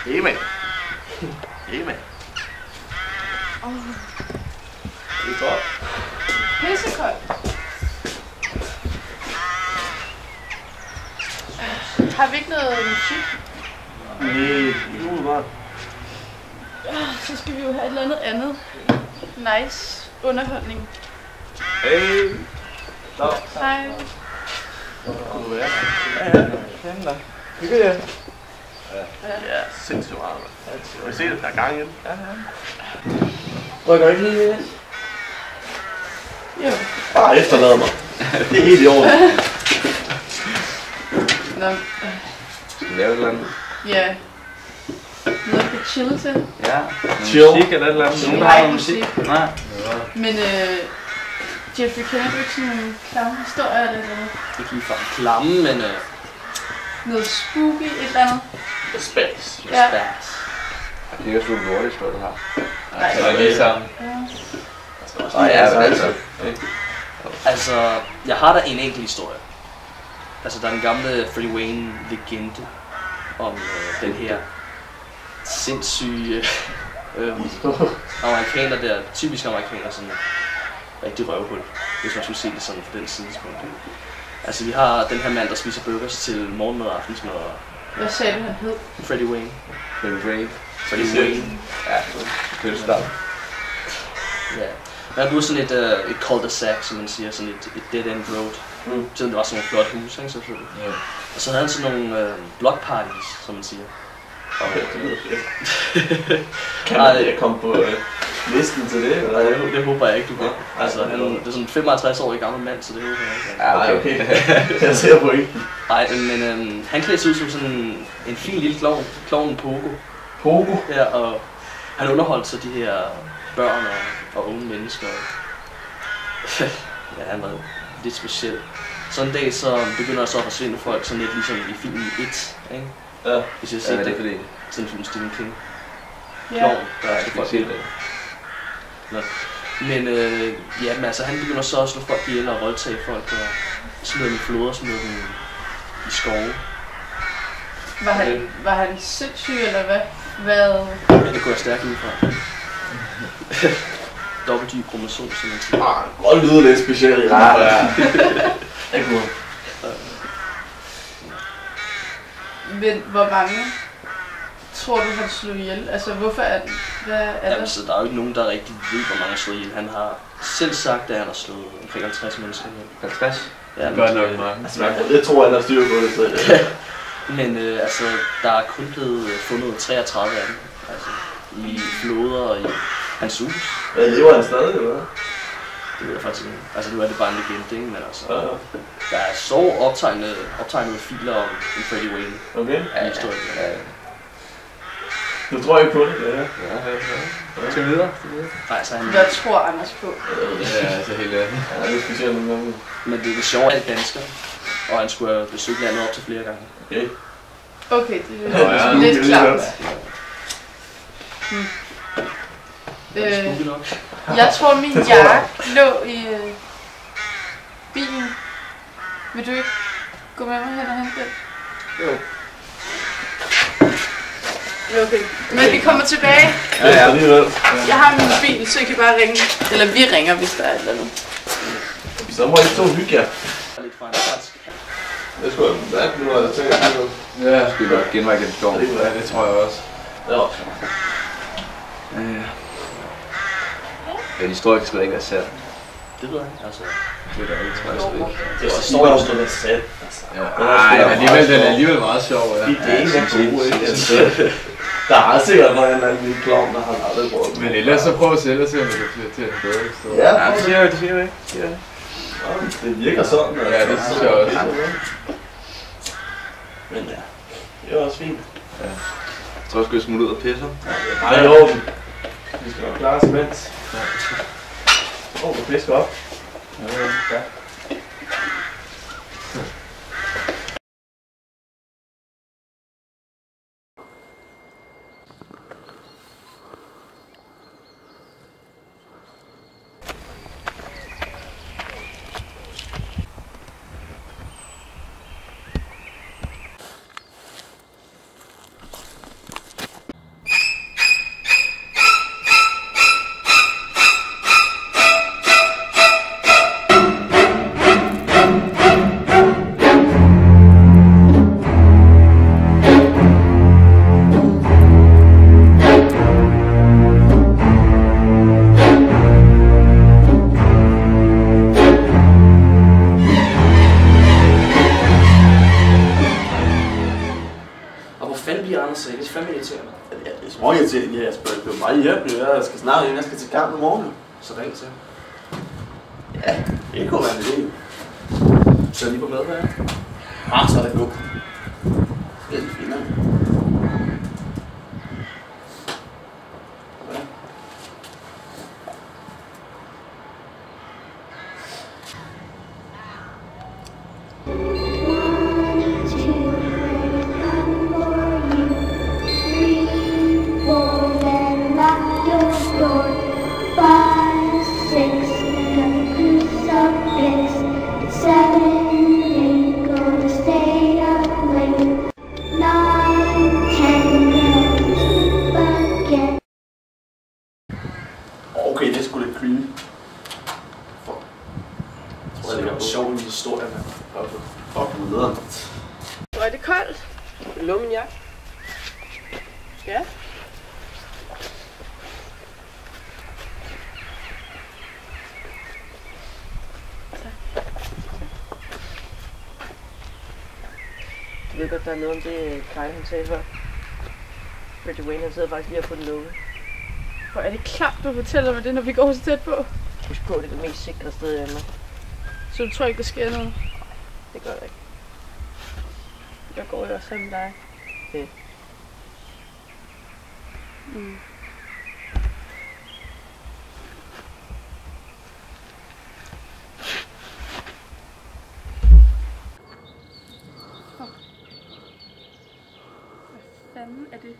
Amen. Amen. Det er godt. Pissekoldt. Har vi ikke noget musik? Nej, ikke umiddelbart. Så skal vi jo have et eller andet nice underholdning. Hey. Nå. Hej. Kunne du være? Jamen da. Hygger jeg? Ja, sindssygt meget. Jeg se det, der er gang i den. Rykker ikke lige ind? Jo. Bare efterlad mig. Det er helt i orden. Nå, Skal vi lave et eller andet? ja. Noget at chill til. Ja. Chill. Musik eller et eller andet? Nogen, der Nej, har noget musik? Nej. Men Jeffrey, kender du ikke sådan nogle klamme historier eller noget? Ikke lige fra klamme, men Noget spooky, et eller andet? Space. Ja. det er jo sgu lortigt, tror du har. Nej. Så er det lige sammen. Ja. Ja, altså. Altså, jeg har da en enkelt historie. Altså, der er den gamle Freddie Wayne legende om den her sindssyge amerikaner der, typisk amerikaner, sådan rigtig røvhul, hvis man skulle se det sådan fra den tidspunkt. Altså, vi har den her mand, der spiser burgers til morgenmad og aftensmad. Hvad sagde du, han hed? Freddie Wayne. Freddie Wayne. Ja, det er Ja. Men han blev sådan et cul-de-sac, som man siger, sådan et dead-end road. Selvom det var sådan nogle flotte huse, ikke, selvfølgelig. Ja. Og så havde han sådan nogle block parties, som man siger. Okay, det lyder fedt. Kan man komme på listen til det? Eller? Det håber jeg ikke, du kan. Altså, det er sådan en 55-årig gammel mand, så det håber jeg ikke. Ja, okay. Jeg ser på ikke. Nej, men han klæder sig ud som sådan en fin lille klovn. Klovnen Pogo. Pogo? Ja, og han underholdt så de her børn og unge mennesker. Ja, han var lidt speciel. Så en dag så begynder der så at forsvinde folk, sådan lidt ligesom i filmen It, ikke? Ja. Hvis jeg har set det, fordi sådan en film Stephen King. Ja. Klovn, der skal folk folk ihjel. Men ja, men altså han begynder så at slå folk ihjel og voldtage folk og smider dem i floder, smider dem i skove. Var han sindssyg, eller hvad? Ja, det går jeg stærkt ud fra. Dobbeltdyb kromosom, som man siger. Godt lyder lidt specielt i det. Ja. Det kunne. Men hvor mange tror du, han slog ihjel? Altså, hvorfor er det? Hvad er Jamen, det? så der er jo ikke nogen, der rigtig ved, hvor mange slået ihjel. Han har selv sagt, at han har slået omkring 50 mennesker ihjel. 50? Ja, Det gør nok mange. Altså, det tror jeg, han har styr på det. Så. Men altså, der er kun blevet fundet 33 af dem. Altså, i floder og i hans hus. Ja, lever han stadig, eller hvad? Det ved jeg faktisk ikke. Altså, nu er det bare en legende, ikke? Men altså, Ja. der er så optegnede filer om Freddie Wayne. Okay. Ja, historien. Ja. Du tror ikke på det? Ja. Skal vi videre? Nej, så han... Hvad tror Anders på? Ja, altså helt ærligt. Ja, det er specielt nogle gange. Men det er sjovt, at han er dansker. Og han skulle have besøgt landet op til flere gange. Okay. Okay, det Nå, ja, er nu lidt kan vi klart. høre. Det er spooky nok. Jeg tror, min jakke lå i bilen. Vil du ikke gå med mig hen og hente den? Jo. Okay, men vi kommer tilbage. Ja, alligevel. Jeg har min mobil, så I kan bare ringe. Eller vi ringer, hvis der er et eller andet. Så må I to hygge jer. Lidt fra en fransk. Det skulle jeg have nu, jeg tænker. Ja, jeg skal godt genvej gennem skoven. Ja, det tror jeg også. Ja. Den historie skal ikke være sat. Det ved jeg ikke, altså. Det er der ikke, tror jeg slet ikke. Det står jo sådan lidt sat. Ja. Ej, men den er alligevel meget sjov. Ja. Det er ikke en god, ikke? Altså, der har sikkert været en eller anden lille klovn, der har aldrig brugt den. Men ellers så prøv at sælge og se, om det kan blive til en bedre historie. Ja, det siger jeg, det siger jeg ikke. det virker sådan. Ja, det synes jeg også. Men ja, det er også fint. Ja. Jeg tror, jeg skulle smutte ud og pisse. Nej, i orden. Vi skal nok klare os imens. Du fisker op. Ja. det bliver Anders sag. Det er fandme irriterende. Ja, det er småirriterende. Ja, jeg spørger, det er meget hjælpelig. Jeg skal snart ind, jeg skal til kamp i morgen. Så ring til. Ja, det kunne være en idé. Så er lige på med, hvad? Så er det godt. Det er fint. Okay, det er sgu lidt creepy. Jeg tror, det er en sjov historie, mand. Fuck, nederen. Hvor er det koldt? Lummen jakke. Ja. Jeg ved godt, der er noget om det, Kai han sagde før. Reggie Wayne, han sidder faktisk lige og får den lukket. Hvor er det klart, du fortæller mig det, når vi går så tæt på. Husk på, det er det mest sikre sted i Danmark. Så du tror ikke, der sker noget? Det gør jeg ikke. Jeg går jo også sammen med dig. Det. Mm. Hvad fanden er det?